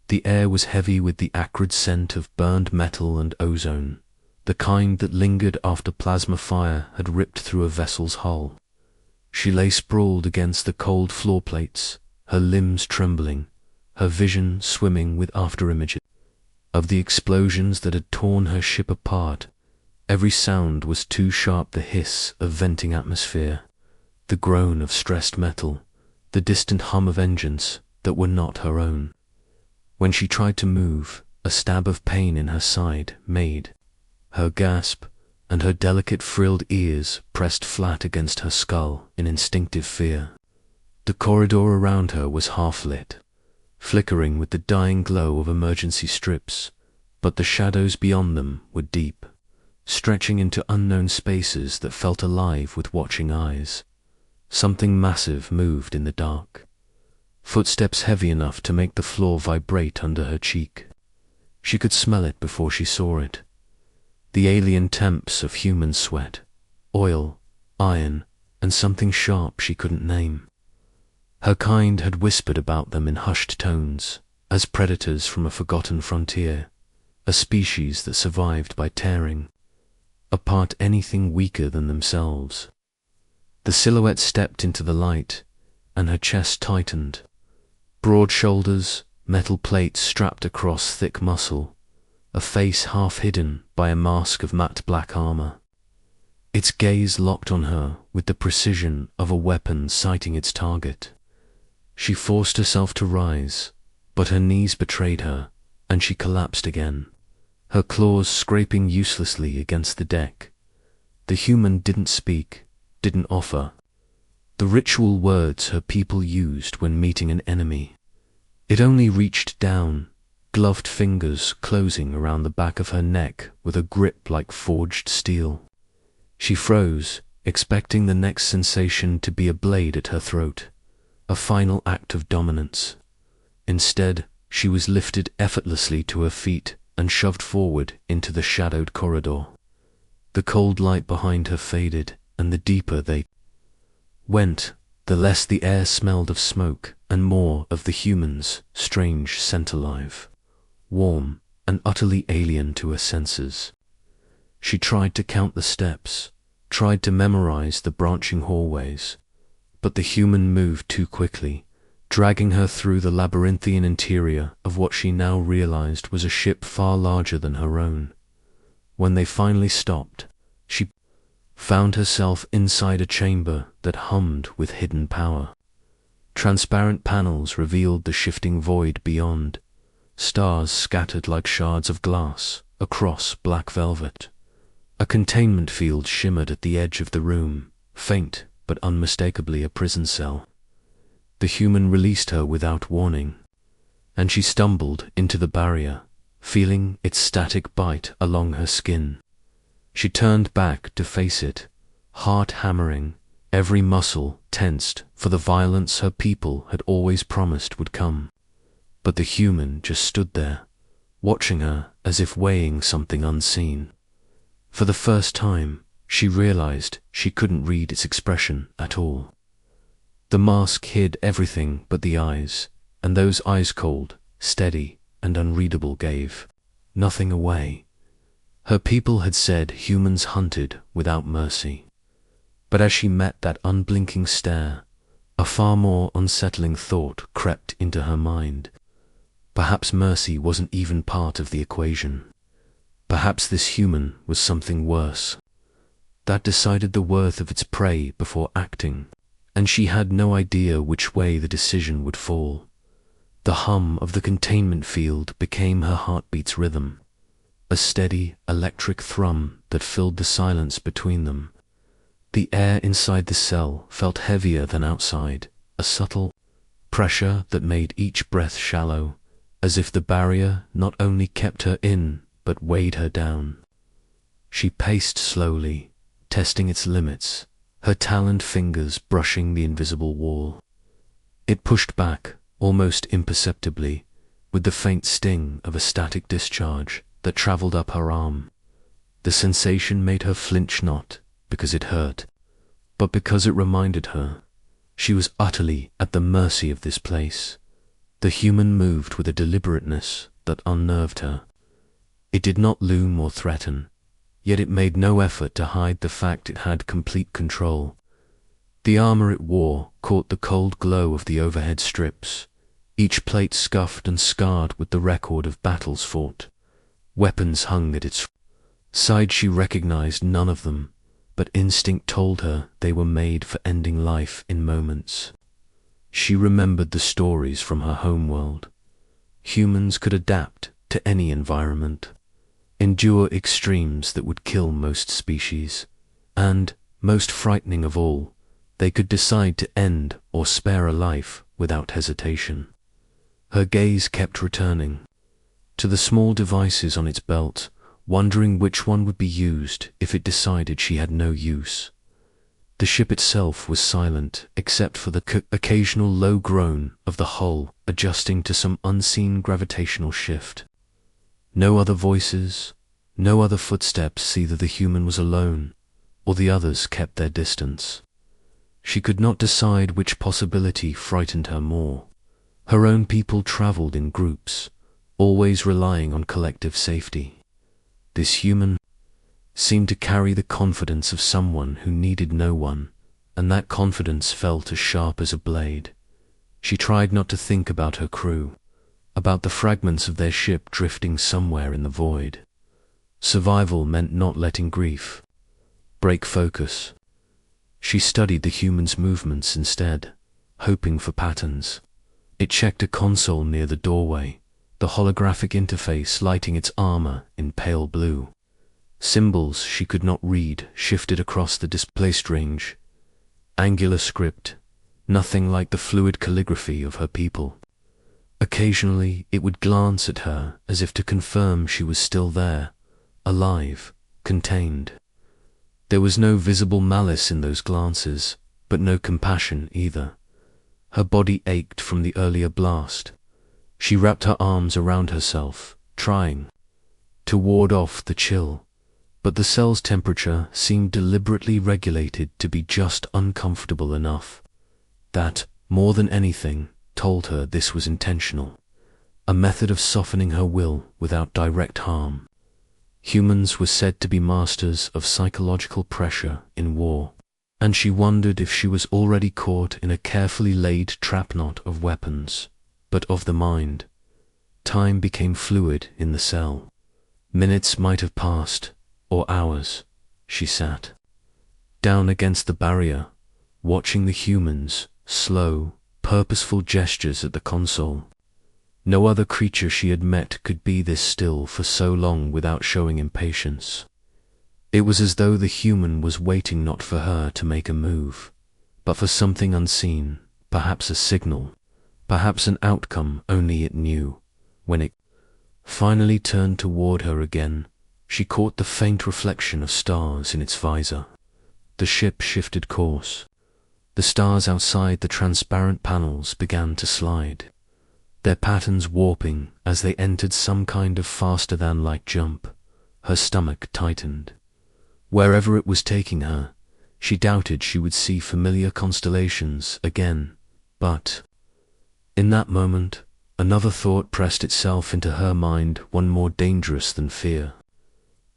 The air was heavy with the acrid scent of burned metal and ozone, the kind that lingered after plasma fire had ripped through a vessel's hull. She lay sprawled against the cold floor plates, her limbs trembling, her vision swimming with afterimages of the explosions that had torn her ship apart. Every sound was too sharp: the hiss of venting atmosphere, the groan of stressed metal, the distant hum of engines that were not her own. When she tried to move, a stab of pain in her side made her gasp, and her delicate frilled ears pressed flat against her skull in instinctive fear. The corridor around her was half-lit, flickering with the dying glow of emergency strips, but the shadows beyond them were deep, stretching into unknown spaces that felt alive with watching eyes. Something massive moved in the dark, footsteps heavy enough to make the floor vibrate under her cheek. She could smell it before she saw it. The alien temps of human sweat, oil, iron, and something sharp she couldn't name. Her kind had whispered about them in hushed tones, as predators from a forgotten frontier, a species that survived by tearing apart anything weaker than themselves. The silhouette stepped into the light, and her chest tightened. Broad shoulders, metal plates strapped across thick muscle, a face half hidden by a mask of matte black armor. Its gaze locked on her with the precision of a weapon sighting its target. She forced herself to rise, but her knees betrayed her, and she collapsed again, her claws scraping uselessly against the deck. The human didn't speak, didn't offer the ritual words her people used when meeting an enemy. It only reached down, gloved fingers closing around the back of her neck with a grip like forged steel. She froze, expecting the next sensation to be a blade at her throat, a final act of dominance. Instead, she was lifted effortlessly to her feet and shoved forward into the shadowed corridor. The cold light behind her faded, and the deeper they went, the less the air smelled of smoke and more of the human's strange scent alive, warm and utterly alien to her senses. She tried to count the steps, tried to memorize the branching hallways, but the human moved too quickly, dragging her through the labyrinthian interior of what she now realized was a ship far larger than her own. When they finally stopped, she found herself inside a chamber that hummed with hidden power. Transparent panels revealed the shifting void beyond, stars scattered like shards of glass across black velvet. A containment field shimmered at the edge of the room, faint but unmistakably a prison cell. The human released her without warning, and she stumbled into the barrier, feeling its static bite along her skin. She turned back to face it, heart hammering, every muscle tensed for the violence her people had always promised would come. But the human just stood there, watching her as if weighing something unseen. For the first time, she realized she couldn't read its expression at all. The mask hid everything but the eyes, and those eyes, cold, steady, and unreadable, gave nothing away. Her people had said humans hunted without mercy. But as she met that unblinking stare, a far more unsettling thought crept into her mind. Perhaps mercy wasn't even part of the equation. Perhaps this human was something worse, that decided the worth of its prey before acting, and she had no idea which way the decision would fall. The hum of the containment field became her heartbeat's rhythm, a steady electric thrum that filled the silence between them. The air inside the cell felt heavier than outside, a subtle pressure that made each breath shallow, as if the barrier not only kept her in, but weighed her down. She paced slowly, testing its limits, her taloned fingers brushing the invisible wall. It pushed back, almost imperceptibly, with the faint sting of a static discharge that traveled up her arm. The sensation made her flinch, not because it hurt, but because it reminded her she was utterly at the mercy of this place, The human moved with a deliberateness that unnerved her. It did not loom or threaten, yet it made no effort to hide the fact it had complete control. The armor it wore caught the cold glow of the overhead strips, each plate scuffed and scarred with the record of battles fought. Weapons hung at its side. She recognized none of them, but instinct told her they were made for ending life in moments. She remembered the stories from her homeworld. Humans could adapt to any environment, endure extremes that would kill most species, and, most frightening of all, they could decide to end or spare a life without hesitation. Her gaze kept returning to the small devices on its belt, wondering which one would be used if it decided she had no use. The ship itself was silent except for the occasional low groan of the hull adjusting to some unseen gravitational shift. No other voices, no other footsteps. Either the human was alone, or the others kept their distance. She could not decide which possibility frightened her more. Her own people traveled in groups, always relying on collective safety. This human seemed to carry the confidence of someone who needed no one, and that confidence felt as sharp as a blade. She tried not to think about her crew, about the fragments of their ship drifting somewhere in the void. Survival meant not letting grief break focus. She studied the human's movements instead, hoping for patterns. It checked a console near the doorway, the holographic interface lighting its armor in pale blue. Symbols she could not read shifted across the displaced range. Angular script, nothing like the fluid calligraphy of her people. Occasionally it would glance at her as if to confirm she was still there, alive, contained. There was no visible malice in those glances, but no compassion either. Her body ached from the earlier blast. She wrapped her arms around herself, trying to ward off the chill, but the cell's temperature seemed deliberately regulated to be just uncomfortable enough. That, more than anything, told her this was intentional, a method of softening her will without direct harm. Humans were said to be masters of psychological pressure in war, and she wondered if she was already caught in a carefully laid trap knot of weapons, but of the mind. Time became fluid in the cell. Minutes might have passed, or hours. She sat down against the barrier, watching the humans' slow, purposeful gestures at the console. No other creature she had met could be this still for so long without showing impatience. It was as though the human was waiting not for her to make a move, but for something unseen, perhaps a signal, perhaps an outcome only it knew. When it finally turned toward her again, she caught the faint reflection of stars in its visor. The ship shifted course. The stars outside the transparent panels began to slide, their patterns warping as they entered some kind of faster-than-light jump. Her stomach tightened. Wherever it was taking her, she doubted she would see familiar constellations again, but in that moment, another thought pressed itself into her mind, one more dangerous than fear.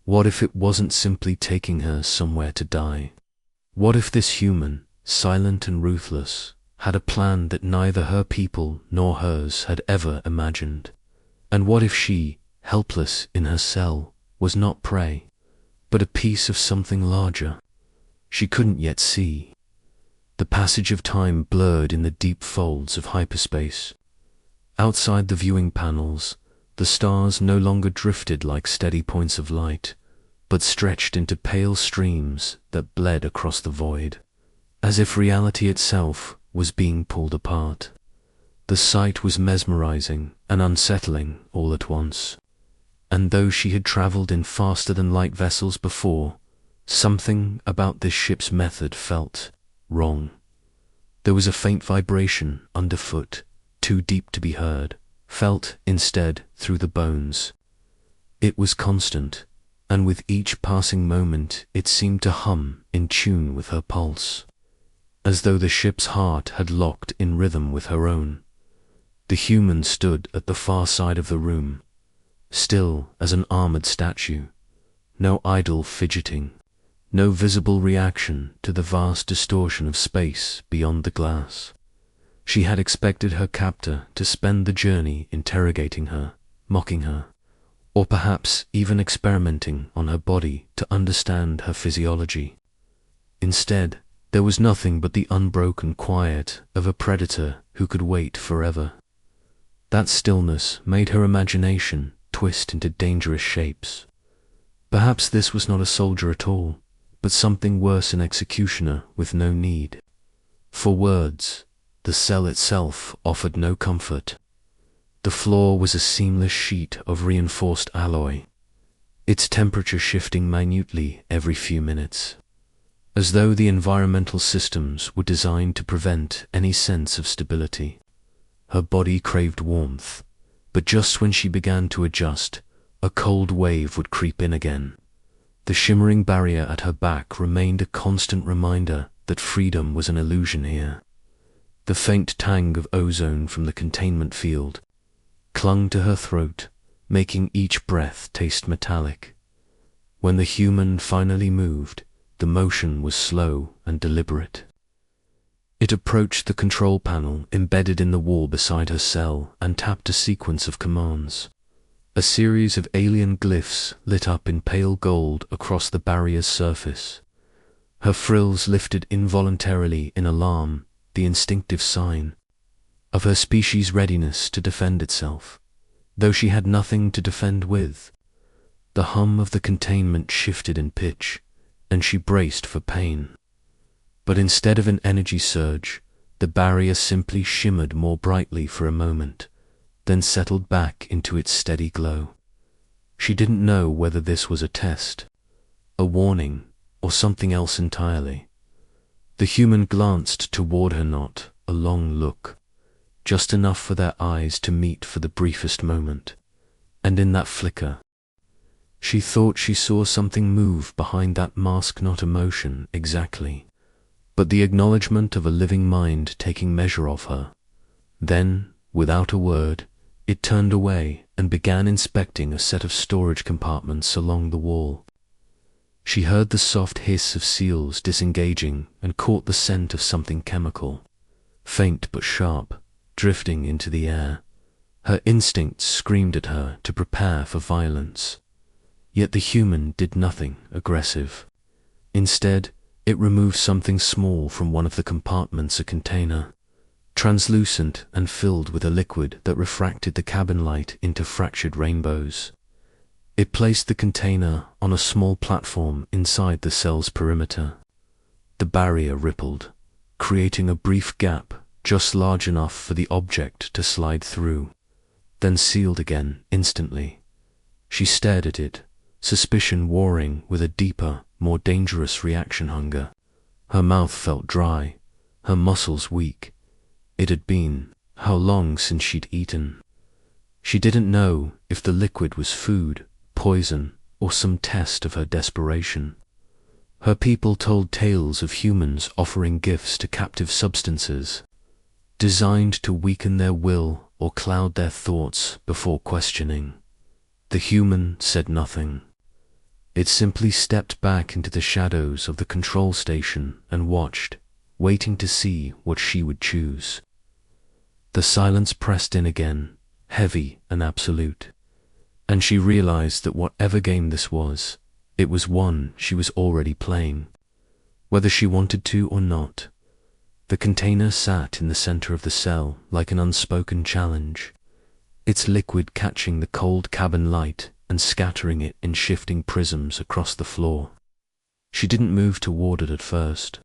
What if it wasn't simply taking her somewhere to die? What if this human, silent and ruthless, had a plan that neither her people nor hers had ever imagined? And what if she, helpless in her cell, was not prey, but a piece of something larger? She couldn't yet see. The passage of time blurred in the deep folds of hyperspace. Outside the viewing panels, the stars no longer drifted like steady points of light, but stretched into pale streams that bled across the void, as if reality itself was being pulled apart. The sight was mesmerizing and unsettling all at once, and though she had traveled in faster-than-light vessels before, something about this ship's method felt wrong. There was a faint vibration underfoot, too deep to be heard, felt instead through the bones. It was constant, and with each passing moment it seemed to hum in tune with her pulse, as though the ship's heart had locked in rhythm with her own. The human stood at the far side of the room, still as an armored statue, no idle fidgeting, no visible reaction to the vast distortion of space beyond the glass. She had expected her captor to spend the journey interrogating her, mocking her, or perhaps even experimenting on her body to understand her physiology. Instead, there was nothing but the unbroken quiet of a predator who could wait forever. That stillness made her imagination twist into dangerous shapes. Perhaps this was not a soldier at all, but something worse, an executioner with no need for words. The cell itself offered no comfort. The floor was a seamless sheet of reinforced alloy, its temperature shifting minutely every few minutes, as though the environmental systems were designed to prevent any sense of stability. Her body craved warmth, but just when she began to adjust, a cold wave would creep in again. The shimmering barrier at her back remained a constant reminder that freedom was an illusion here. The faint tang of ozone from the containment field clung to her throat, making each breath taste metallic. When the human finally moved, the motion was slow and deliberate. It approached the control panel embedded in the wall beside her cell and tapped a sequence of commands. A series of alien glyphs lit up in pale gold across the barrier's surface. Her frills lifted involuntarily in alarm, the instinctive sign of her species' readiness to defend itself, though she had nothing to defend with. The hum of the containment shifted in pitch, and she braced for pain. But instead of an energy surge, the barrier simply shimmered more brightly for a moment, then settled back into its steady glow. She didn't know whether this was a test, a warning, or something else entirely. The human glanced toward her, not a long look, just enough for their eyes to meet for the briefest moment, and in that flicker, she thought she saw something move behind that mask, not emotion exactly, but the acknowledgement of a living mind taking measure of her. Then, without a word, it turned away and began inspecting a set of storage compartments along the wall. She heard the soft hiss of seals disengaging and caught the scent of something chemical, faint but sharp, drifting into the air. Her instincts screamed at her to prepare for violence. Yet the human did nothing aggressive. Instead, it removed something small from one of the compartments, a container, translucent and filled with a liquid that refracted the cabin light into fractured rainbows. It placed the container on a small platform inside the cell's perimeter. The barrier rippled, creating a brief gap just large enough for the object to slide through, then sealed again instantly. She stared at it, suspicion warring with a deeper, more dangerous reaction hunger. Her mouth felt dry, her muscles weak. It had been, how long since she'd eaten? She didn't know if the liquid was food, poison, or some test of her desperation. Her people told tales of humans offering gifts to captive substances, designed to weaken their will or cloud their thoughts before questioning. The human said nothing. It simply stepped back into the shadows of the control station and watched, waiting to see what she would choose. The silence pressed in again, heavy and absolute, and she realized that whatever game this was, it was one she was already playing, whether she wanted to or not. The container sat in the center of the cell like an unspoken challenge, its liquid catching the cold cabin light and scattering it in shifting prisms across the floor. She didn't move toward it at first.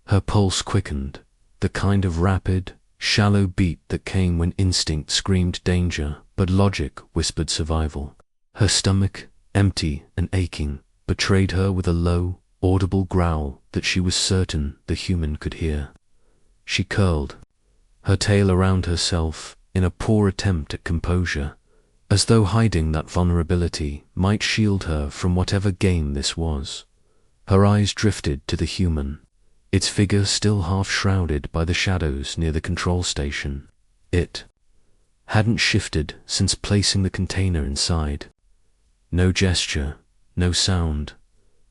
Her pulse quickened, the kind of rapid, shallow beat that came when instinct screamed danger but logic whispered survival. Her stomach, empty and aching, betrayed her with a low, audible growl that she was certain the human could hear. She curled, her tail around herself in a poor attempt at composure, as though hiding that vulnerability might shield her from whatever game this was. Her eyes drifted to the human, its figure still half shrouded by the shadows near the control station. It hadn't shifted since placing the container inside. No gesture, no sound,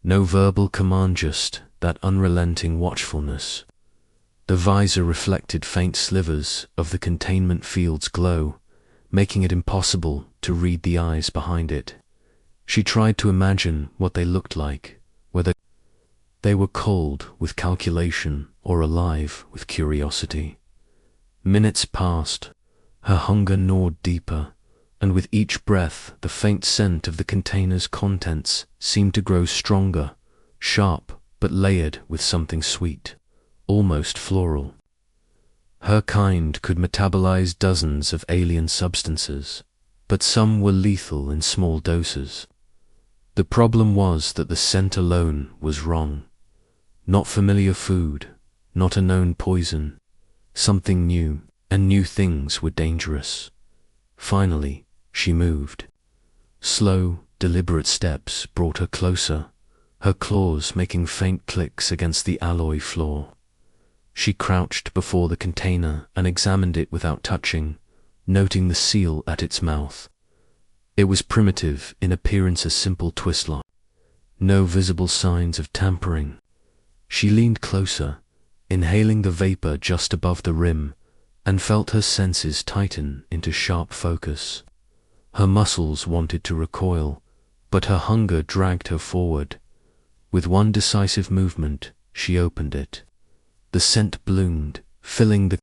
no verbal command, just that unrelenting watchfulness. The visor reflected faint slivers of the containment field's glow, making it impossible to read the eyes behind it. She tried to imagine what they looked like, whether they were cold with calculation or alive with curiosity. Minutes passed. Her hunger gnawed deeper, and with each breath the faint scent of the container's contents seemed to grow stronger, sharp but layered with something sweet, almost floral. Her kind could metabolize dozens of alien substances, but some were lethal in small doses. The problem was that the scent alone was wrong. Not familiar food, not a known poison, something new, and new things were dangerous. Finally, she moved. Slow, deliberate steps brought her closer, her claws making faint clicks against the alloy floor. She crouched before the container and examined it without touching, noting the seal at its mouth. It was primitive, in appearance a simple twist lock. No visible signs of tampering. She leaned closer, inhaling the vapor just above the rim, and felt her senses tighten into sharp focus. Her muscles wanted to recoil, but her hunger dragged her forward. With one decisive movement, she opened it. The scent bloomed, filling the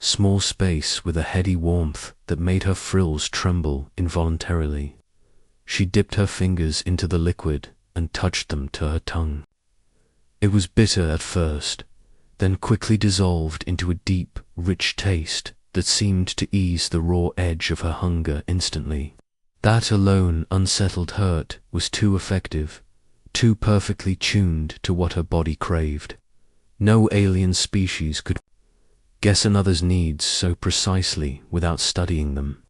small space with a heady warmth that made her frills tremble involuntarily. She dipped her fingers into the liquid and touched them to her tongue. It was bitter at first, then quickly dissolved into a deep, rich taste that seemed to ease the raw edge of her hunger instantly. That alone unsettled hurt was too effective, too perfectly tuned to what her body craved. No alien species could guess another's needs so precisely without studying them,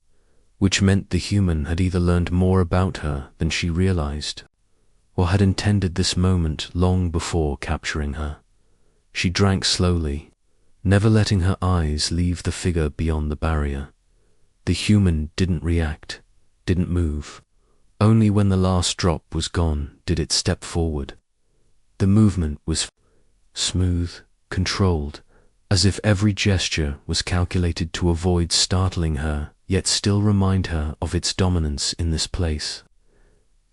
which meant the human had either learned more about her than she realized, or had intended this moment long before capturing her. She drank slowly, never letting her eyes leave the figure beyond the barrier. The human didn't react, didn't move. Only when the last drop was gone did it step forward. The movement was smooth, controlled, as if every gesture was calculated to avoid startling her, yet still remind her of its dominance in this place.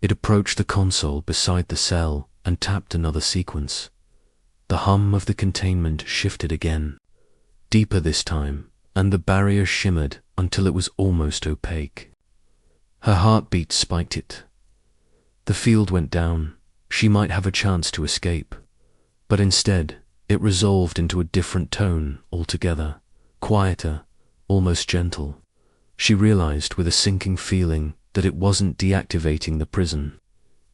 It approached the console beside the cell and tapped another sequence. The hum of the containment shifted again, deeper this time, and the barrier shimmered until it was almost opaque. Her heartbeat spiked it. The field went down. She might have a chance to escape. But instead, it resolved into a different tone altogether, quieter, almost gentle. She realized with a sinking feeling that it wasn't deactivating the prison.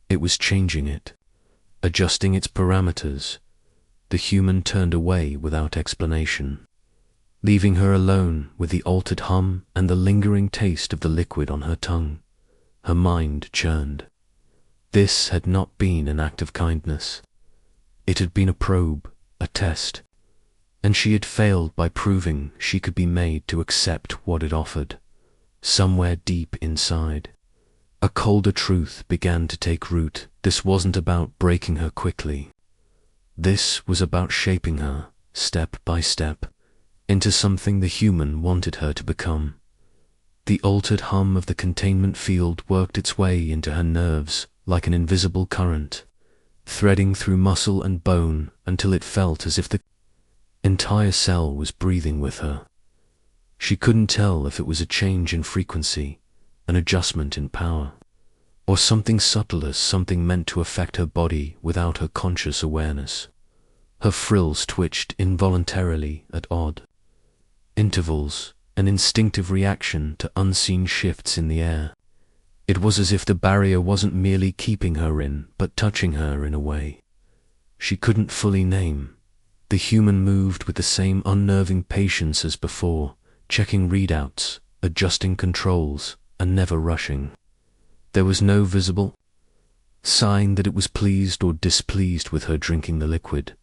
It was changing it, adjusting its parameters. The human turned away without explanation, leaving her alone with the altered hum and the lingering taste of the liquid on her tongue. Her mind churned. This had not been an act of kindness. It had been a probe, a test, and she had failed by proving she could be made to accept what it offered. Somewhere deep inside, a colder truth began to take root. This wasn't about breaking her quickly. This was about shaping her, step by step, into something the human wanted her to become. The altered hum of the containment field worked its way into her nerves like an invisible current, threading through muscle and bone until it felt as if the entire cell was breathing with her. She couldn't tell if it was a change in frequency, an adjustment in power, or something subtler, something meant to affect her body without her conscious awareness. Her frills twitched involuntarily at odd intervals, an instinctive reaction to unseen shifts in the air. It was as if the barrier wasn't merely keeping her in, but touching her in a way she couldn't fully name. The human moved with the same unnerving patience as before, checking readouts, adjusting controls, and never rushing. There was no visible sign that it was pleased or displeased with her drinking the liquid,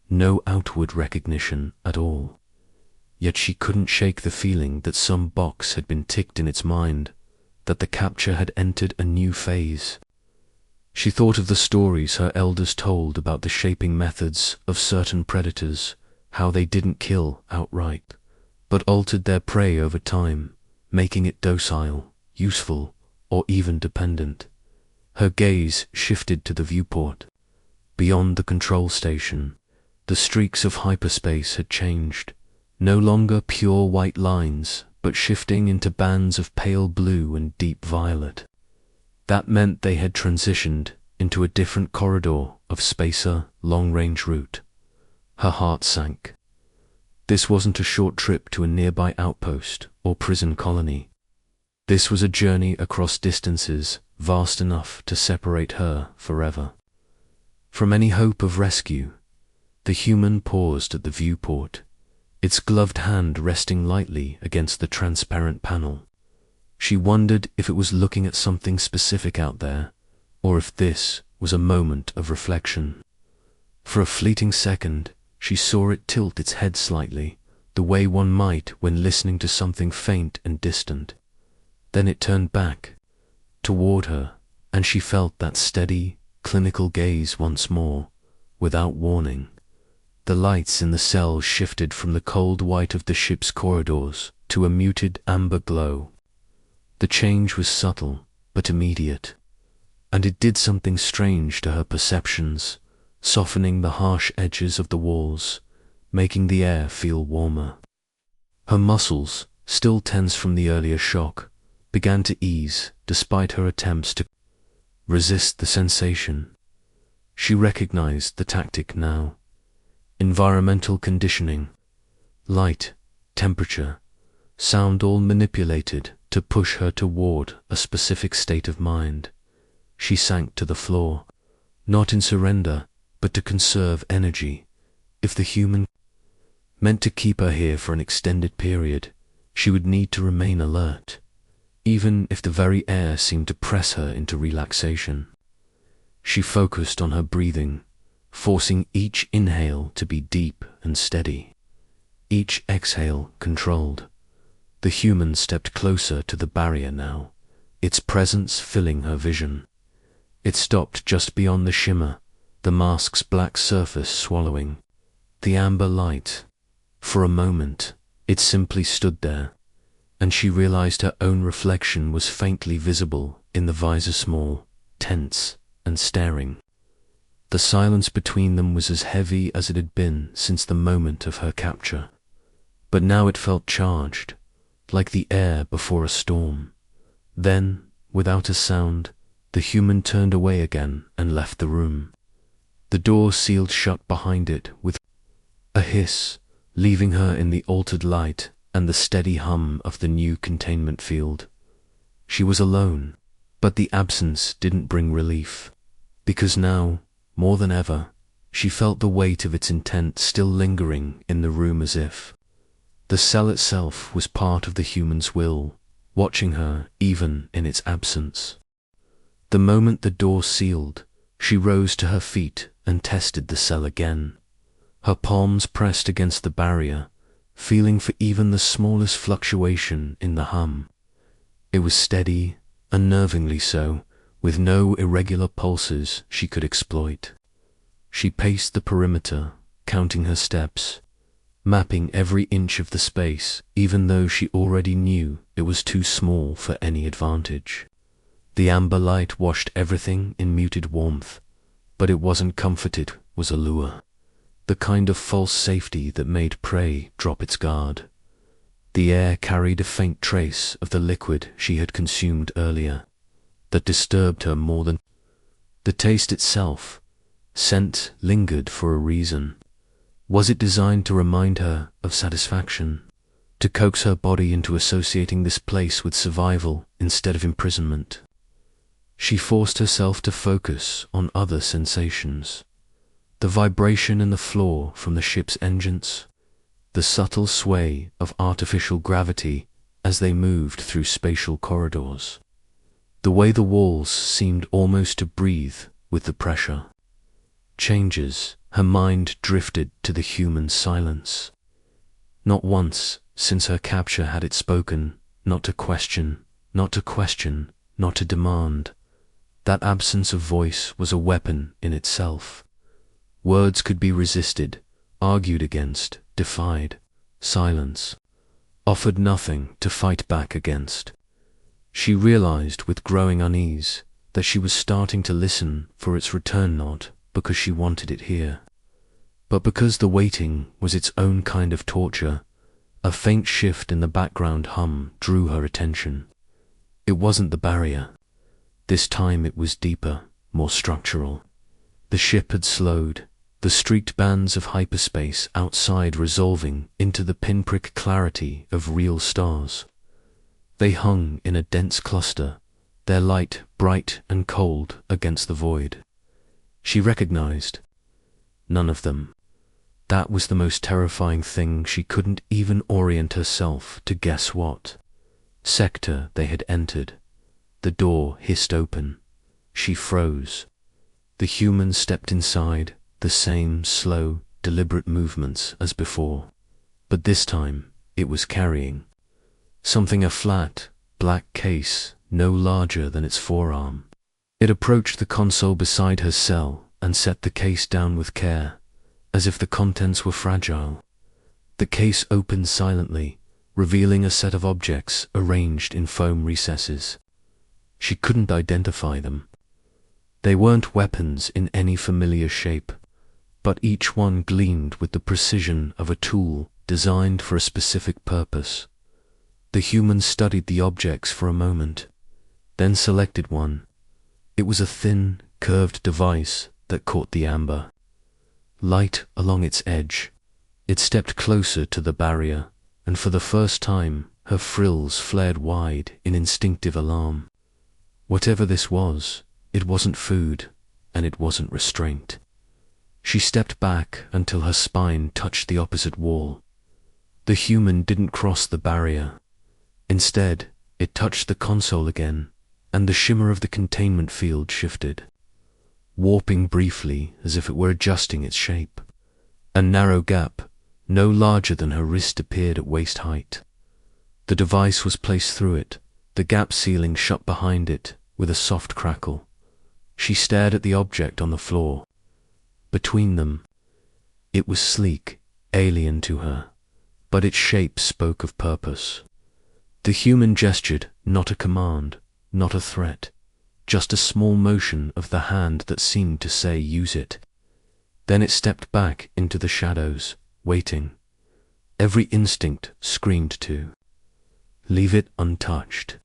no outward recognition at all. yet she couldn't shake the feeling that some box had been ticked in its mind, that the capture had entered a new phase. She thought of the stories her elders told about the shaping methods of certain predators, how they didn't kill outright, but altered their prey over time, making it docile, useful, or even dependent. Her gaze shifted to the viewport. Beyond the control station, the streaks of hyperspace had changed, no longer pure white lines, but shifting into bands of pale blue and deep violet. That meant they had transitioned into a different corridor of spacer long-range route. Her heart sank. This wasn't a short trip to a nearby outpost or prison colony. This was a journey across distances vast enough to separate her forever. From any hope of rescue, the human paused at the viewport, its gloved hand resting lightly against the transparent panel. She wondered if it was looking at something specific out there, or if this was a moment of reflection. For a fleeting second, she saw it tilt its head slightly, the way one might when listening to something faint and distant. Then it turned back, toward her, and she felt that steady, clinical gaze once more, without warning. The lights in the cell shifted from the cold white of the ship's corridors to a muted amber glow. The change was subtle, but immediate, and it did something strange to her perceptions, softening the harsh edges of the walls, making the air feel warmer. Her muscles, still tense from the earlier shock, began to ease despite her attempts to resist the sensation. She recognized the tactic now. Environmental conditioning, light, temperature, sound, all manipulated to push her toward a specific state of mind. She sank to the floor, not in surrender, but to conserve energy. If the human meant to keep her here for an extended period, she would need to remain alert, even if the very air seemed to press her into relaxation. She focused on her breathing, forcing each inhale to be deep and steady, each exhale controlled. The human stepped closer to the barrier now, its presence filling her vision. It stopped just beyond the shimmer, the mask's black surface swallowing the amber light. For a moment, it simply stood there, and she realized her own reflection was faintly visible in the visor, small, tense, and staring. The silence between them was as heavy as it had been since the moment of her capture, but now it felt charged, like the air before a storm. Then, without a sound, the human turned away again and left the room. The door sealed shut behind it with a hiss, leaving her in the altered light and the steady hum of the new containment field. She was alone, but the absence didn't bring relief, because now, more than ever, she felt the weight of its intent still lingering in the room, as if the cell itself was part of the human's will, watching her even in its absence. The moment the door sealed, she rose to her feet and tested the cell again. Her palms pressed against the barrier, feeling for even the smallest fluctuation in the hum. It was steady, unnervingly so, with no irregular pulses she could exploit. She paced the perimeter, counting her steps, mapping every inch of the space, even though she already knew it was too small for any advantage. The amber light washed everything in muted warmth, but it wasn't comfort, it was a lure, the kind of false safety that made prey drop its guard. The air carried a faint trace of the liquid she had consumed earlier, that disturbed her more than the taste itself. Scent lingered for a reason. Was it designed to remind her of satisfaction, to coax her body into associating this place with survival instead of imprisonment? She forced herself to focus on other sensations. The vibration in the floor from the ship's engines, the subtle sway of artificial gravity as they moved through spatial corridors, the way the walls seemed almost to breathe with the pressure. Changes, her mind drifted to the human silence. Not once, since her capture, had it spoken, not to question, not to question, not to demand. That absence of voice was a weapon in itself. Words could be resisted, argued against, defied. Silence offered nothing to fight back against. She realized with growing unease that she was starting to listen for its return, not because she wanted it here, but because the waiting was its own kind of torture. A faint shift in the background hum drew her attention. It wasn't the barrier. This time it was deeper, more structural. The ship had slowed, the streaked bands of hyperspace outside resolving into the pinprick clarity of real stars. They hung in a dense cluster, their light bright and cold against the void. She recognized none of them. That was the most terrifying thing. She couldn't even orient herself to guess what sector they had entered. The door hissed open. She froze. The humans stepped inside, the same slow, deliberate movements as before. But this time it was carrying something, a flat, black case no larger than its forearm. It approached the console beside her cell and set the case down with care, as if the contents were fragile. The case opened silently, revealing a set of objects arranged in foam recesses. She couldn't identify them. They weren't weapons in any familiar shape, but each one gleamed with the precision of a tool designed for a specific purpose. The human studied the objects for a moment, then selected one. It was a thin, curved device that caught the amber light along its edge. It stepped closer to the barrier, and for the first time her frills flared wide in instinctive alarm. Whatever this was, it wasn't food, and it wasn't restraint. She stepped back until her spine touched the opposite wall. The human didn't cross the barrier. Instead, it touched the console again, and the shimmer of the containment field shifted, warping briefly as if it were adjusting its shape. A narrow gap, no larger than her wrist, appeared at waist height. The device was placed through it, the gap ceiling shut behind it with a soft crackle. She stared at the object on the floor. Between them, it was sleek, alien to her, but its shape spoke of purpose. The human gestured, not a command, not a threat, just a small motion of the hand that seemed to say, "Use it." Then it stepped back into the shadows, waiting. Every instinct screamed to leave it untouched.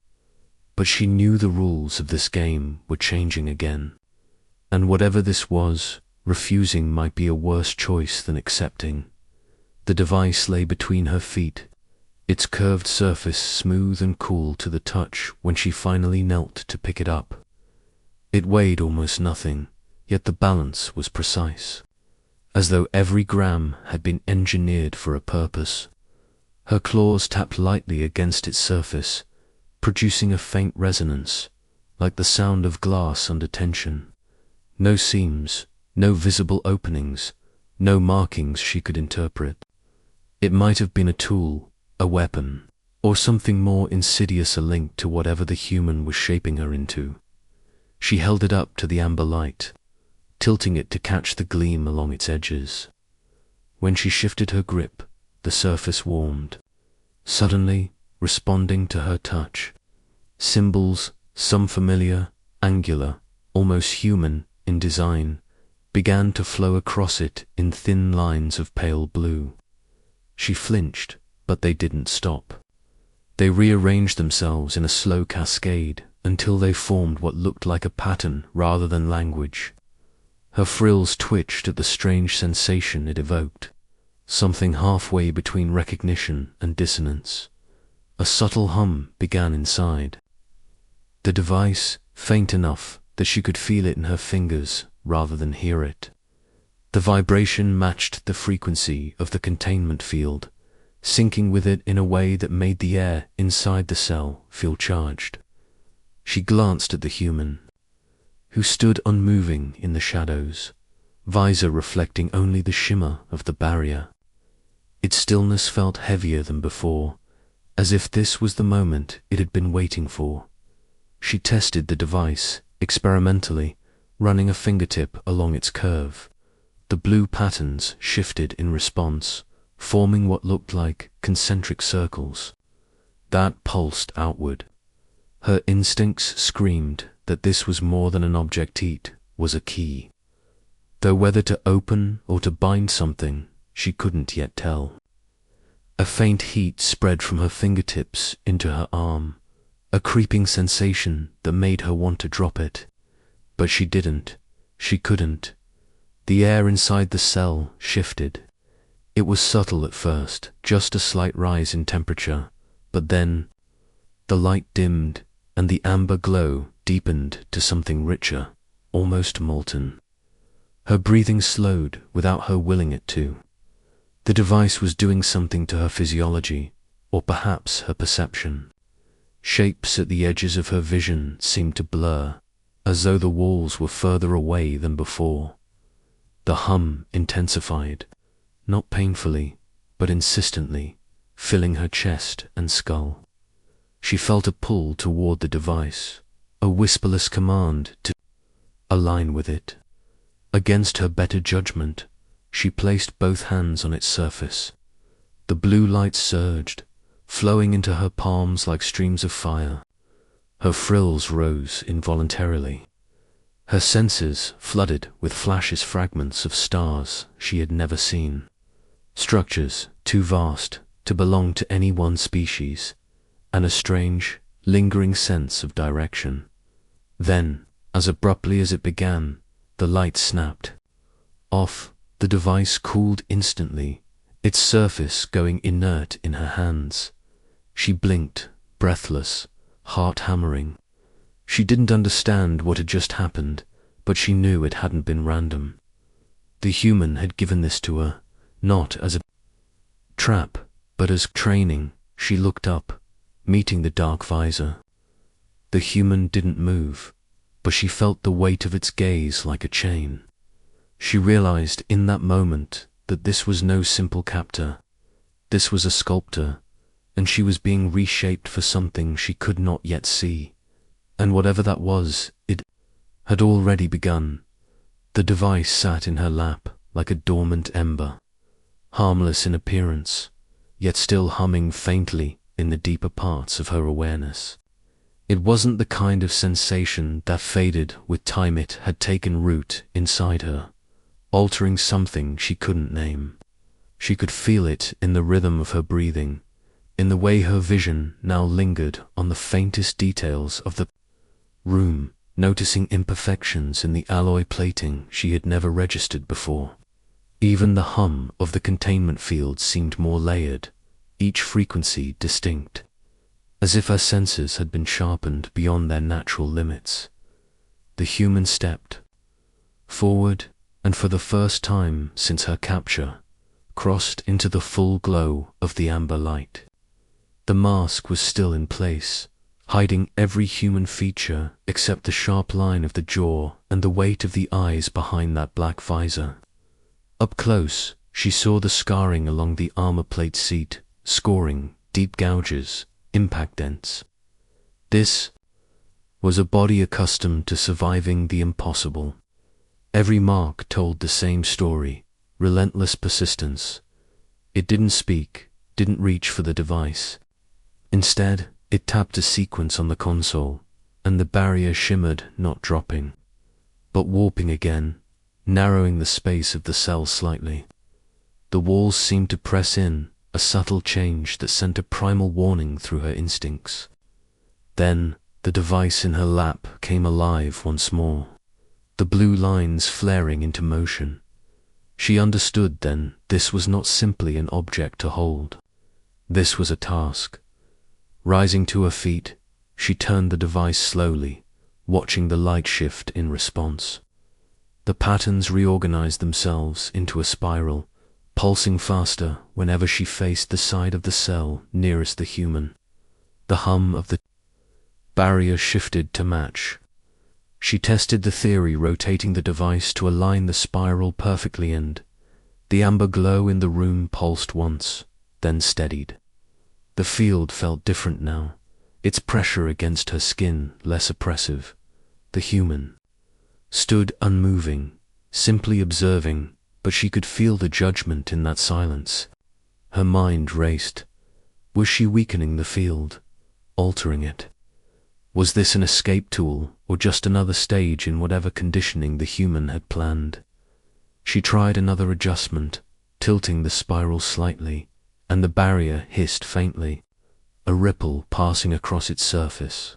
But she knew the rules of this game were changing again, and whatever this was, refusing might be a worse choice than accepting. The device lay between her feet, its curved surface smooth and cool to the touch when she finally knelt to pick it up. It weighed almost nothing, yet the balance was precise, as though every gram had been engineered for a purpose. Her claws tapped lightly against its surface, producing a faint resonance, like the sound of glass under tension. No seams, no visible openings, no markings she could interpret. It might have been a tool, a weapon, or something more insidious, a link to whatever the human was shaping her into. She held it up to the amber light, tilting it to catch the gleam along its edges. When she shifted her grip, the surface warmed, suddenly responding to her touch. Symbols, some familiar, angular, almost human in design, began to flow across it in thin lines of pale blue. She flinched, but they didn't stop. They rearranged themselves in a slow cascade until they formed what looked like a pattern rather than language. Her frills twitched at the strange sensation it evoked, something halfway between recognition and dissonance. A subtle hum began inside. The device, faint enough that she could feel it in her fingers rather than hear it. The vibration matched the frequency of the containment field, syncing with it in a way that made the air inside the cell feel charged. She glanced at the human, who stood unmoving in the shadows, visor reflecting only the shimmer of the barrier. Its stillness felt heavier than before, as if this was the moment it had been waiting for. She tested the device, experimentally, running a fingertip along its curve. The blue patterns shifted in response, forming what looked like concentric circles. That pulsed outward. Her instincts screamed that this was more than an object, it was a key. Though whether to open or to bind something, she couldn't yet tell. A faint heat spread from her fingertips into her arm, a creeping sensation that made her want to drop it. But she didn't. She couldn't. The air inside the cell shifted. It was subtle at first, just a slight rise in temperature, but then the light dimmed and the amber glow deepened to something richer, almost molten. Her breathing slowed without her willing it to. The device was doing something to her physiology, or perhaps her perception. Shapes at the edges of her vision seemed to blur, as though the walls were further away than before. The hum intensified, not painfully, but insistently, filling her chest and skull. She felt a pull toward the device, a whisperless command to align with it. Against her better judgment, she placed both hands on its surface. The blue light surged, flowing into her palms like streams of fire. Her frills rose involuntarily. Her senses flooded with flashes, fragments of stars she had never seen. Structures too vast to belong to any one species, and a strange, lingering sense of direction. Then, as abruptly as it began, the light snapped. Off, the device cooled instantly, its surface going inert in her hands. She blinked, breathless, heart hammering. She didn't understand what had just happened, but she knew it hadn't been random. The human had given this to her, not as a trap, but as training. She looked up, meeting the dark visor. The human didn't move, but she felt the weight of its gaze like a chain. She realized in that moment that this was no simple captor. This was a sculptor, and she was being reshaped for something she could not yet see. And whatever that was, it had already begun. The device sat in her lap like a dormant ember, harmless in appearance, yet still humming faintly in the deeper parts of her awareness. It wasn't the kind of sensation that faded with time. It had taken root inside her, altering something she couldn't name. She could feel it in the rhythm of her breathing, in the way her vision now lingered on the faintest details of the room, noticing imperfections in the alloy plating she had never registered before. Even the hum of the containment field seemed more layered, each frequency distinct, as if her senses had been sharpened beyond their natural limits. The human stepped forward, and for the first time since her capture, crossed into the full glow of the amber light. The mask was still in place, hiding every human feature except the sharp line of the jaw and the weight of the eyes behind that black visor. Up close, she saw the scarring along the armor plate seat, scoring deep gouges, impact dents. This was a body accustomed to surviving the impossible. Every mark told the same story, relentless persistence. It didn't speak, didn't reach for the device. Instead, it tapped a sequence on the console, and the barrier shimmered, not dropping, but warping again, narrowing the space of the cell slightly. The walls seemed to press in, a subtle change that sent a primal warning through her instincts. Then, the device in her lap came alive once more, the blue lines flaring into motion. She understood then this was not simply an object to hold. This was a task. Rising to her feet, she turned the device slowly, watching the light shift in response. The patterns reorganized themselves into a spiral, pulsing faster whenever she faced the side of the cell nearest the human. The hum of the barrier shifted to match. She tested the theory, rotating the device to align the spiral perfectly, and The amber glow in the room pulsed once, then steadied. The field felt different now, its pressure against her skin less oppressive. The human stood unmoving, simply observing, but she could feel the judgment in that silence. Her mind raced. Was she weakening the field, altering it? Was this an escape tool, or just another stage in whatever conditioning the human had planned? She tried another adjustment, tilting the spiral slightly, and the barrier hissed faintly, a ripple passing across its surface.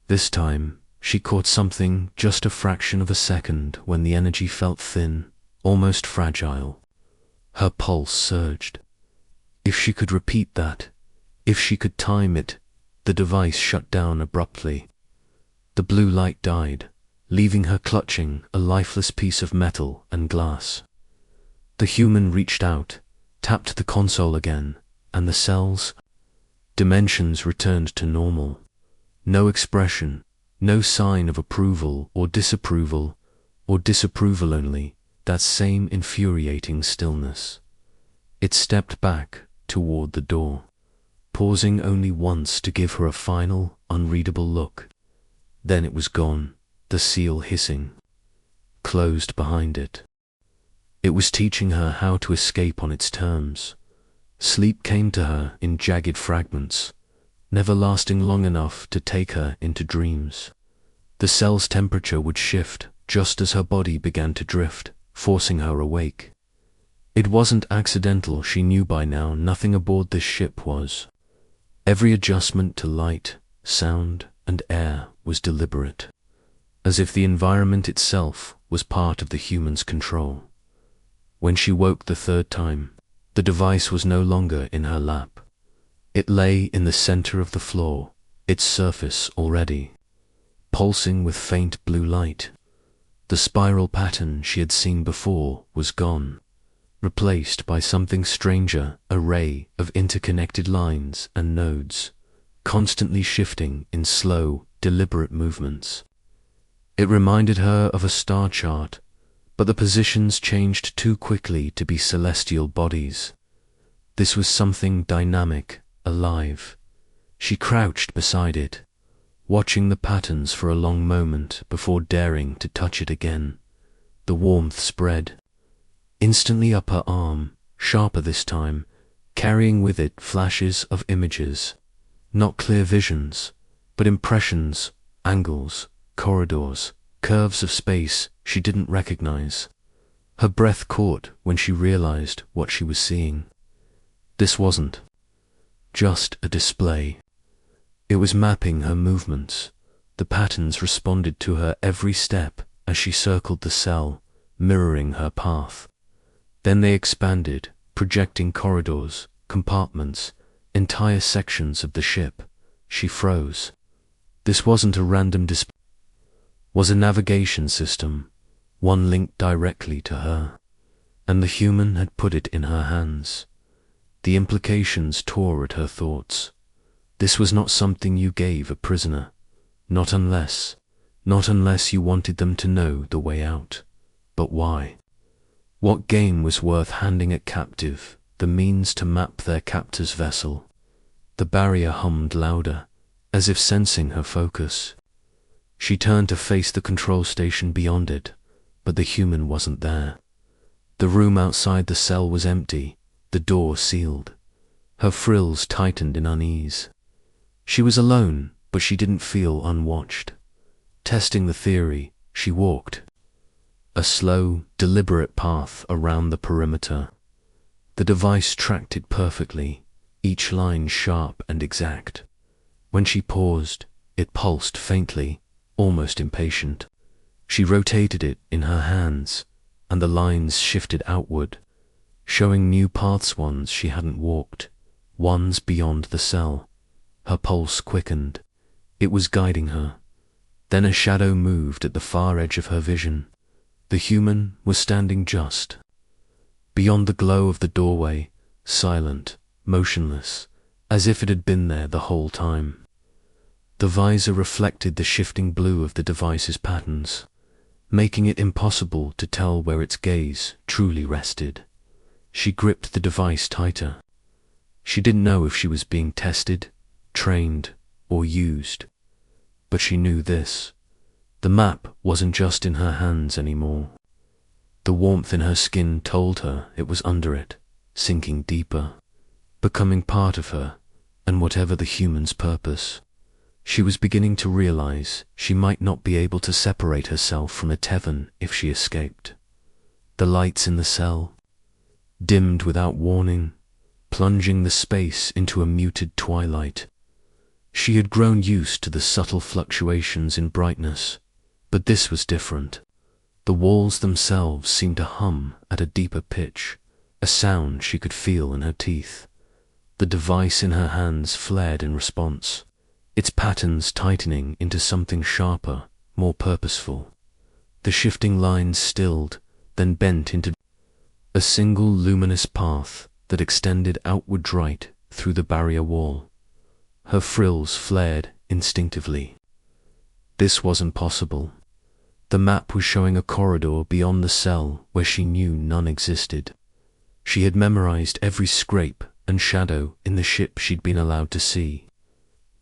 This time, she caught something just a fraction of a second when the energy felt thin, almost fragile. Her pulse surged. If she could repeat that, if she could time it, the device shut down abruptly. The blue light died, leaving her clutching a lifeless piece of metal and glass. The human reached out, tapped the console again, and the cell's dimensions returned to normal. No expression, no sign of approval or disapproval only, that same infuriating stillness. It stepped back toward the door, pausing only once to give her a final, unreadable look. Then it was gone, the seal hissing, closed behind it. It was teaching her how to escape on its terms. Sleep came to her in jagged fragments, never lasting long enough to take her into dreams. The cell's temperature would shift just as her body began to drift, forcing her awake. It wasn't accidental, she knew by now. Nothing aboard this ship was. Every adjustment to light, sound, and air was deliberate, as if the environment itself was part of the human's control. When she woke the third time, the device was no longer in her lap. It lay in the center of the floor, its surface already pulsing with faint blue light. The spiral pattern she had seen before was gone, replaced by something stranger, an array of interconnected lines and nodes, constantly shifting in slow, deliberate movements. It reminded her of a star chart, but the positions changed too quickly to be celestial bodies. This was something dynamic, alive. She crouched beside it, watching the patterns for a long moment before daring to touch it again. The warmth spread instantly up her arm, sharper this time, carrying with it flashes of images. Not clear visions, but impressions, angles, corridors, curves of space she didn't recognize. Her breath caught when she realized what she was seeing. This wasn't just a display. It was mapping her movements. The patterns responded to her every step as she circled the cell, mirroring her path. Then they expanded, projecting corridors, compartments, entire sections of the ship. She froze. This wasn't a random display. Was a navigation system, one linked directly to her, and the human had put it in her hands. The implications tore at her thoughts. This was not something you gave a prisoner, not unless you wanted them to know the way out. But why? What gain was worth handing a captive the means to map their captor's vessel? The barrier hummed louder, as if sensing her focus. She turned to face the control station beyond it, but the human wasn't there. The room outside the cell was empty, the door sealed. Her frills tightened in unease. She was alone, but she didn't feel unwatched. Testing the theory, she walked a slow, deliberate path around the perimeter. The device tracked it perfectly, each line sharp and exact. When she paused, it pulsed faintly, almost impatient. She rotated it in her hands, and the lines shifted outward, showing new paths, ones she hadn't walked, ones beyond the cell. Her pulse quickened. It was guiding her. Then a shadow moved at the far edge of her vision. The human was standing just beyond the glow of the doorway, silent, motionless, as if it had been there the whole time. The visor reflected the shifting blue of the device's patterns, making it impossible to tell where its gaze truly rested. She gripped the device tighter. She didn't know if she was being tested, trained, or used. But she knew this. The map wasn't just in her hands anymore. The warmth in her skin told her it was under it, sinking deeper, becoming part of her, and whatever the human's purpose. She was beginning to realize she might not be able to separate herself from Etevan if she escaped. The lights in the cell, dimmed without warning, plunging the space into a muted twilight. She had grown used to the subtle fluctuations in brightness, but this was different. The walls themselves seemed to hum at a deeper pitch, a sound she could feel in her teeth. The device in her hands flared in response, its patterns tightening into something sharper, more purposeful. The shifting lines stilled, then bent into a single luminous path that extended outward right through the barrier wall. Her frills flared instinctively. This wasn't possible. The map was showing a corridor beyond the cell where she knew none existed. She had memorized every scrape and shadow in the ship she'd been allowed to see.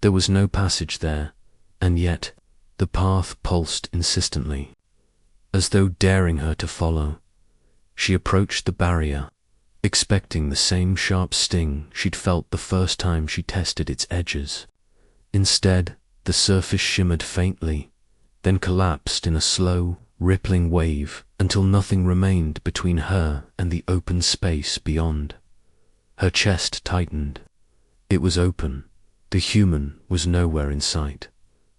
There was no passage there, and yet the path pulsed insistently, as though daring her to follow. She approached the barrier, expecting the same sharp sting she'd felt the first time she tested its edges. Instead, the surface shimmered faintly, then collapsed in a slow, rippling wave until nothing remained between her and the open space beyond. Her chest tightened. It was open. The human was nowhere in sight.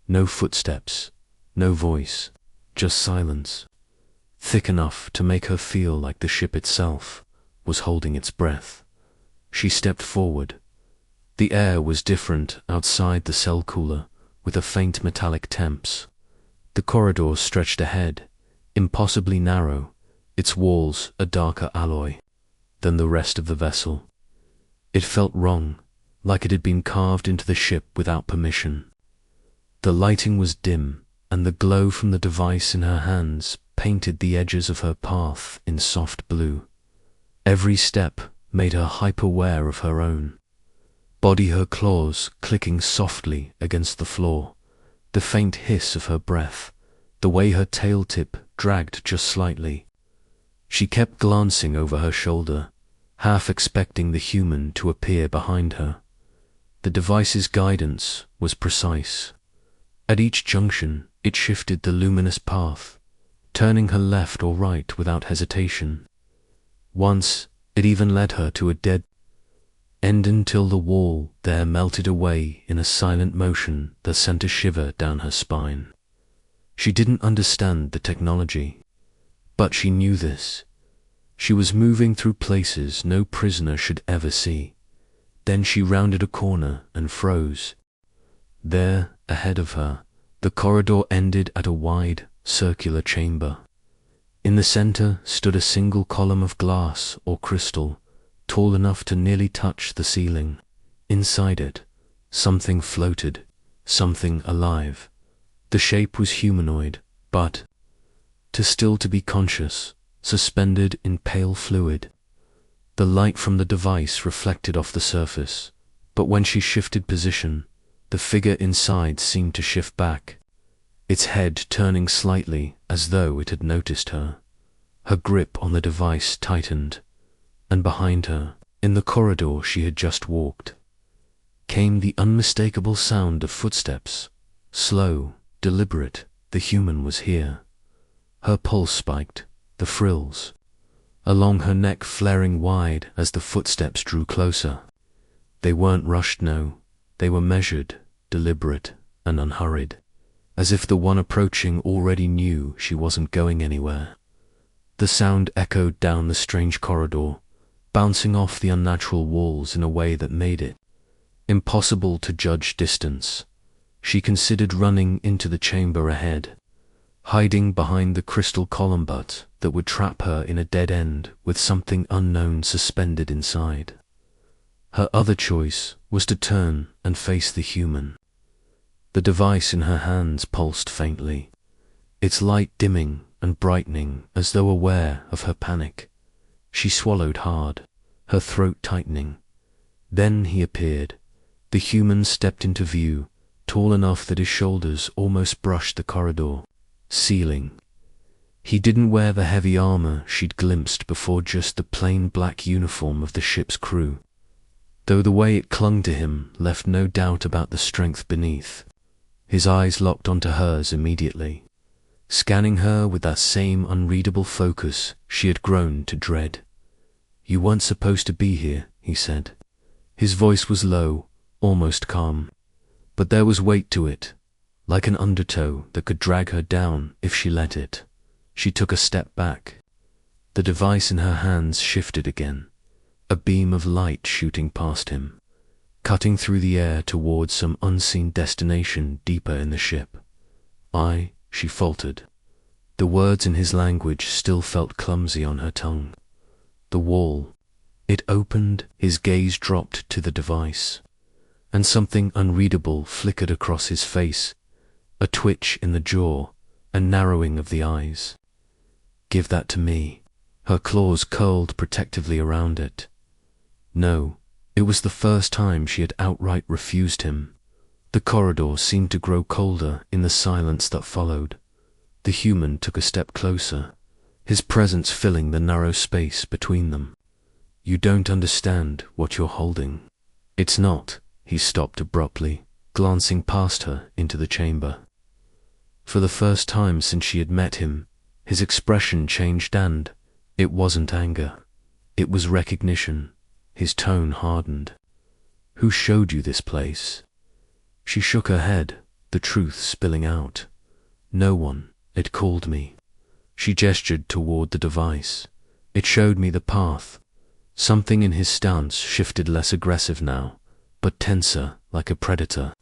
No footsteps, no voice, just silence, thick enough to make her feel like the ship itself was holding its breath. She stepped forward. The air was different outside the cell cooler, with a faint metallic temps. The corridor stretched ahead, impossibly narrow, its walls a darker alloy than the rest of the vessel. It felt wrong, like it had been carved into the ship without permission. The lighting was dim, and the glow from the device in her hands painted the edges of her path in soft blue. Every step made her hyper-aware of her own. Body her claws clicking softly against the floor, the faint hiss of her breath, the way her tail tip dragged just slightly. She kept glancing over her shoulder, half expecting the human to appear behind her. The device's guidance was precise. At each junction, it shifted the luminous path, turning her left or right without hesitation. Once, it even led her to a dead end until the wall there melted away in a silent motion that sent a shiver down her spine. She didn't understand the technology, but she knew this. She was moving through places no prisoner should ever see. Then she rounded a corner and froze. There, ahead of her, the corridor ended at a wide, circular chamber. In the center stood a single column of glass or crystal, tall enough to nearly touch the ceiling. Inside it, something floated, something alive. The shape was humanoid, but still to be conscious, suspended in pale fluid. The light from the device reflected off the surface, but when she shifted position, the figure inside seemed to shift back, its head turning slightly as though it had noticed her. Her grip on the device tightened, and behind her, in the corridor she had just walked, came the unmistakable sound of footsteps. Slow, deliberate, the human was here. Her pulse spiked, the frills along her neck flaring wide as the footsteps drew closer. They weren't rushed, no. They were measured, deliberate, and unhurried, as if the one approaching already knew she wasn't going anywhere. The sound echoed down the strange corridor, bouncing off the unnatural walls in a way that made it impossible to judge distance. She considered running into the chamber ahead, hiding behind the crystal column butt that would trap her in a dead end with something unknown suspended inside. Her other choice was to turn and face the human. The device in her hands pulsed faintly, its light dimming and brightening as though aware of her panic. She swallowed hard, her throat tightening. Then he appeared. The human stepped into view, tall enough that his shoulders almost brushed the corridor ceiling. He didn't wear the heavy armor she'd glimpsed before, just the plain black uniform of the ship's crew, though the way it clung to him left no doubt about the strength beneath. His eyes locked onto hers immediately, scanning her with that same unreadable focus she had grown to dread. "You weren't supposed to be here," he said. His voice was low, almost calm, but there was weight to it, like an undertow that could drag her down if she let it. She took a step back. The device in her hands shifted again, a beam of light shooting past him, cutting through the air towards some unseen destination deeper in the ship. She faltered. The words in his language still felt clumsy on her tongue. The wall. It opened, his gaze dropped to the device, and something unreadable flickered across his face, a twitch in the jaw, a narrowing of the eyes. "Give that to me." Her claws curled protectively around it. No, it was the first time she had outright refused him. The corridor seemed to grow colder in the silence that followed. The human took a step closer, his presence filling the narrow space between them. "You don't understand what you're holding." "It's not," he stopped abruptly, glancing past her into the chamber. For the first time since she had met him, his expression changed, and it wasn't anger. It was recognition. His tone hardened. "Who showed you this place?" She shook her head, the truth spilling out. "No one. It called me." She gestured toward the device. "It showed me the path." Something in his stance shifted, less aggressive now, but tenser, like a predator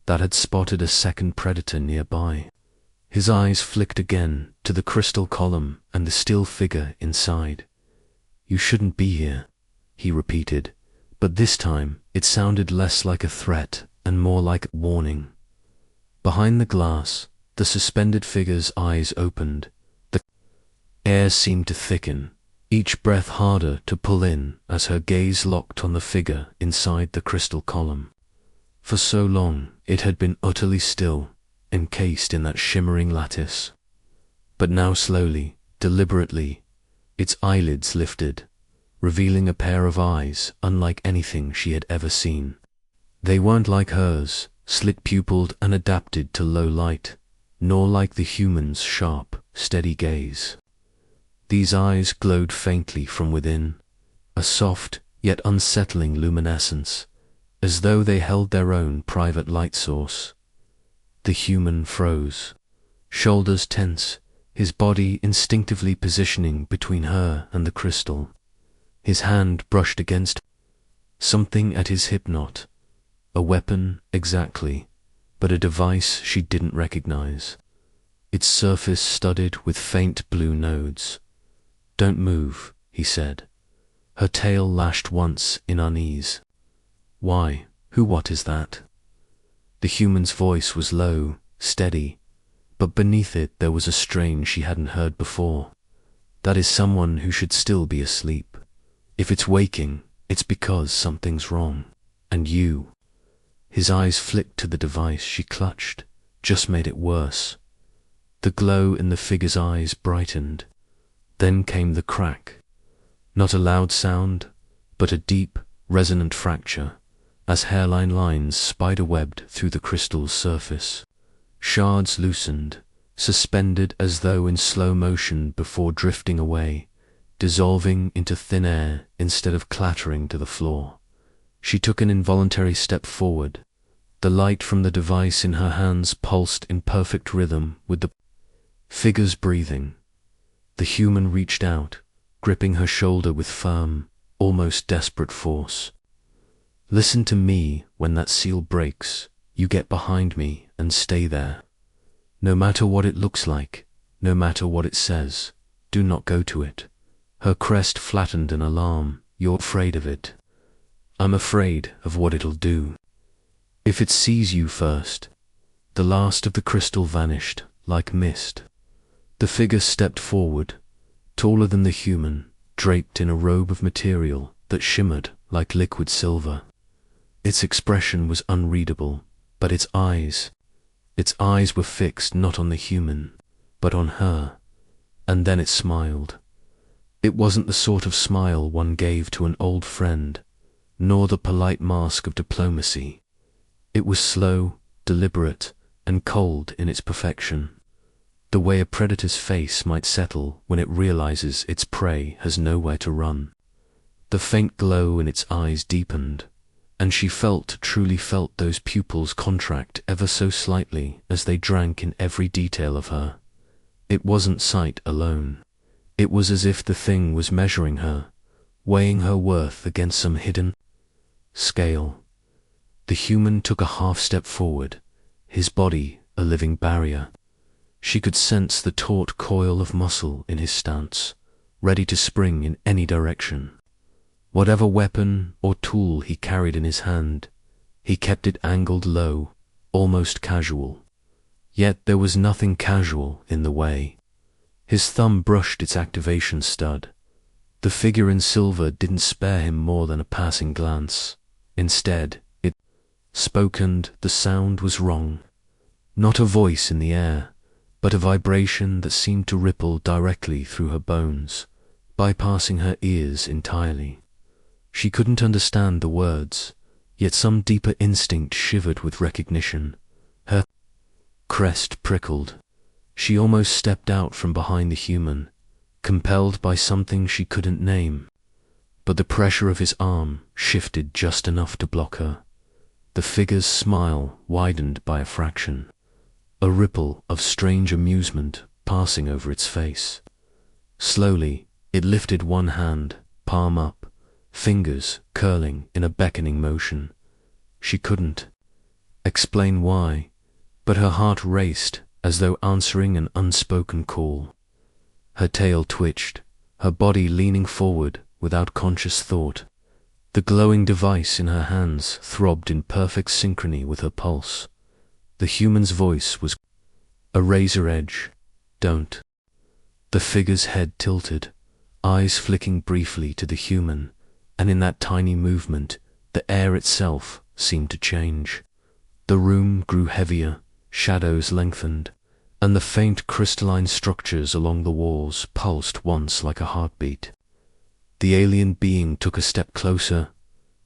that had spotted a second predator nearby. His eyes flicked again to the crystal column and the still figure inside. "You shouldn't be here," he repeated, but this time it sounded less like a threat and more like a warning. Behind the glass, the suspended figure's eyes opened. The air seemed to thicken, each breath harder to pull in as her gaze locked on the figure inside the crystal column. For so long it had been utterly still, encased in that shimmering lattice. But now slowly, deliberately, its eyelids lifted, revealing a pair of eyes unlike anything she had ever seen. They weren't like hers, slit-pupilled and adapted to low light, nor like the human's sharp, steady gaze. These eyes glowed faintly from within, a soft yet unsettling luminescence, as though they held their own private light source. The human froze, shoulders tense, his body instinctively positioning between her and the crystal. His hand brushed against something at his hip knot. A weapon, exactly, but a device she didn't recognize. Its surface studded with faint blue nodes. "Don't move," he said. Her tail lashed once in unease. "Why? What is that?" The human's voice was low, steady, but beneath it there was a strain she hadn't heard before. "That is someone who should still be asleep. If it's waking, it's because something's wrong. And you." His eyes flicked to the device she clutched, just made it worse. The glow in the figure's eyes brightened. Then came the crack. Not a loud sound, but a deep, resonant fracture, as hairline lines spider-webbed through the crystal's surface. Shards loosened, suspended as though in slow motion before drifting away, dissolving into thin air instead of clattering to the floor. She took an involuntary step forward. The light from the device in her hands pulsed in perfect rhythm with the figure's breathing. The human reached out, gripping her shoulder with firm, almost desperate force. "Listen to me when that seal breaks. You get behind me and stay there. No matter what it looks like, no matter what it says, do not go to it." Her crest flattened in alarm. "You're afraid of it." "I'm afraid of what it'll do. If it sees you first." The last of the crystal vanished, like mist. The figure stepped forward, taller than the human, draped in a robe of material that shimmered like liquid silver. Its expression was unreadable, but its eyes were fixed not on the human, but on her, and then it smiled. It wasn't the sort of smile one gave to an old friend, nor the polite mask of diplomacy. It was slow, deliberate, and cold in its perfection, the way a predator's face might settle when it realizes its prey has nowhere to run. The faint glow in its eyes deepened, and she truly felt those pupils contract ever so slightly as they drank in every detail of her. It wasn't sight alone. It was as if the thing was measuring her, weighing her worth against some hidden scale. The human took a half step forward, his body a living barrier. She could sense the taut coil of muscle in his stance, ready to spring in any direction. Whatever weapon or tool he carried in his hand, he kept it angled low, almost casual. Yet there was nothing casual in the way. His thumb brushed its activation stud. The figure in silver didn't spare him more than a passing glance. Instead, it spoke, and the sound was wrong. Not a voice in the air, but a vibration that seemed to ripple directly through her bones, bypassing her ears entirely. She couldn't understand the words, yet some deeper instinct shivered with recognition. Her crest prickled. She almost stepped out from behind the human, compelled by something she couldn't name. But the pressure of his arm shifted just enough to block her. The figure's smile widened by a fraction, a ripple of strange amusement passing over its face. Slowly, it lifted one hand, palm up, fingers curling in a beckoning motion. She couldn't explain why, but her heart raced as though answering an unspoken call. Her tail twitched, her body leaning forward without conscious thought. The glowing device in her hands throbbed in perfect synchrony with her pulse. The human's voice was a razor edge. Don't. The figure's head tilted, eyes flicking briefly to the human, and in that tiny movement, the air itself seemed to change. The room grew heavier, shadows lengthened, and the faint crystalline structures along the walls pulsed once like a heartbeat. The alien being took a step closer.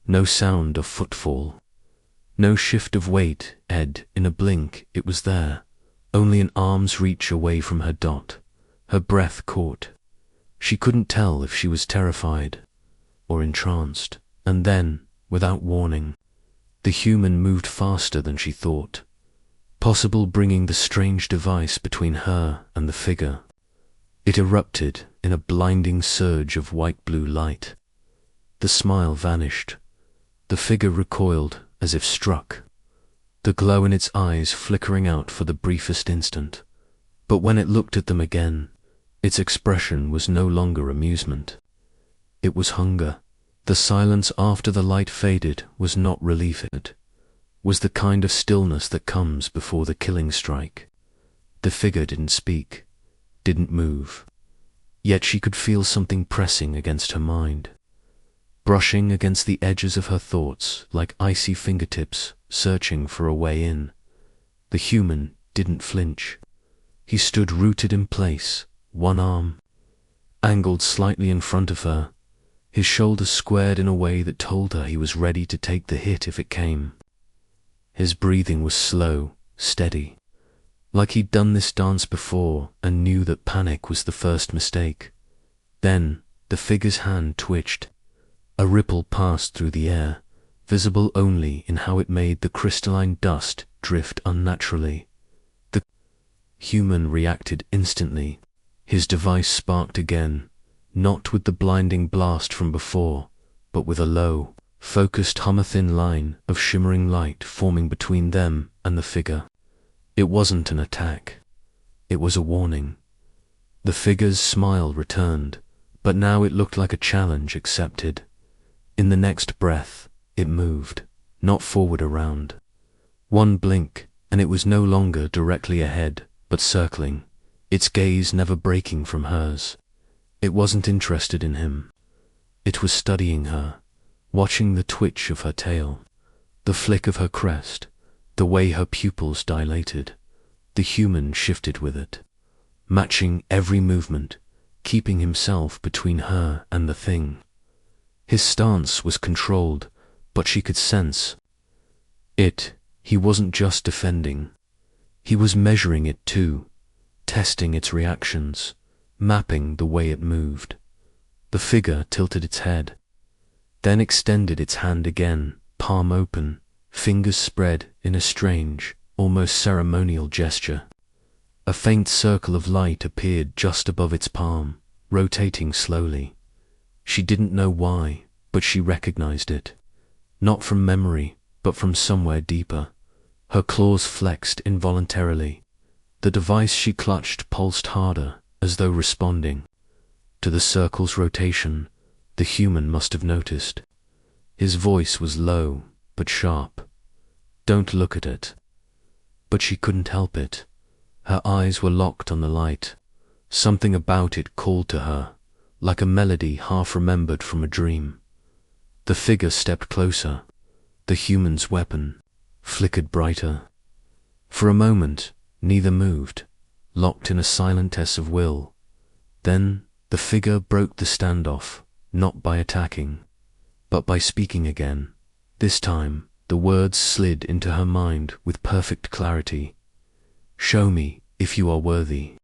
No sound of footfall, no shift of weight. In a blink it was there, only an arm's reach away from her dot. Her breath caught. She couldn't tell if she was terrified or entranced. And then, without warning, the human moved faster than she thought, possible bringing the strange device between her and the figure. It erupted in a blinding surge of white-blue light. The smile vanished. The figure recoiled as if struck, the glow in its eyes flickering out for the briefest instant. But when it looked at them again, its expression was no longer amusement. It was hunger. The silence after the light faded was not relief. It was the kind of stillness that comes before the killing strike. The figure didn't speak, didn't move. Yet she could feel something pressing against her mind, brushing against the edges of her thoughts like icy fingertips searching for a way in. The human didn't flinch. He stood rooted in place, one arm angled slightly in front of her, his shoulders squared in a way that told her he was ready to take the hit if it came. His breathing was slow, steady, like he'd done this dance before and knew that panic was the first mistake. Then the figure's hand twitched. A ripple passed through the air, visible only in how it made the crystalline dust drift unnaturally. The human reacted instantly. His device sparked again, not with the blinding blast from before, but with a low, focused hum-a-thin line of shimmering light forming between them and the figure. It wasn't an attack. It was a warning. The figure's smile returned, but now it looked like a challenge accepted. In the next breath, it moved, not forward around. One blink, and it was no longer directly ahead, but circling, its gaze never breaking from hers. It wasn't interested in him. It was studying her, watching the twitch of her tail, the flick of her crest, the way her pupils dilated. The human shifted with it, matching every movement, keeping himself between her and the thing. His stance was controlled, but she could sense it. He wasn't just defending. He was measuring it too, testing its reactions, mapping the way it moved. The figure tilted its head, then extended its hand again, palm open, fingers spread in a strange, almost ceremonial gesture. A faint circle of light appeared just above its palm, rotating slowly. She didn't know why, but she recognized it. Not from memory, but from somewhere deeper. Her claws flexed involuntarily. The device she clutched pulsed harder, as though responding. To the circle's rotation, the human must have noticed. His voice was low, but sharp. "Don't look at it." But she couldn't help it. Her eyes were locked on the light. Something about it called to her, like a melody half remembered from a dream. The figure stepped closer. The human's weapon flickered brighter. For a moment, neither moved, locked in a silent test of will. Then the figure broke the standoff, not by attacking, but by speaking again. This time, the words slid into her mind with perfect clarity. "Show me if you are worthy."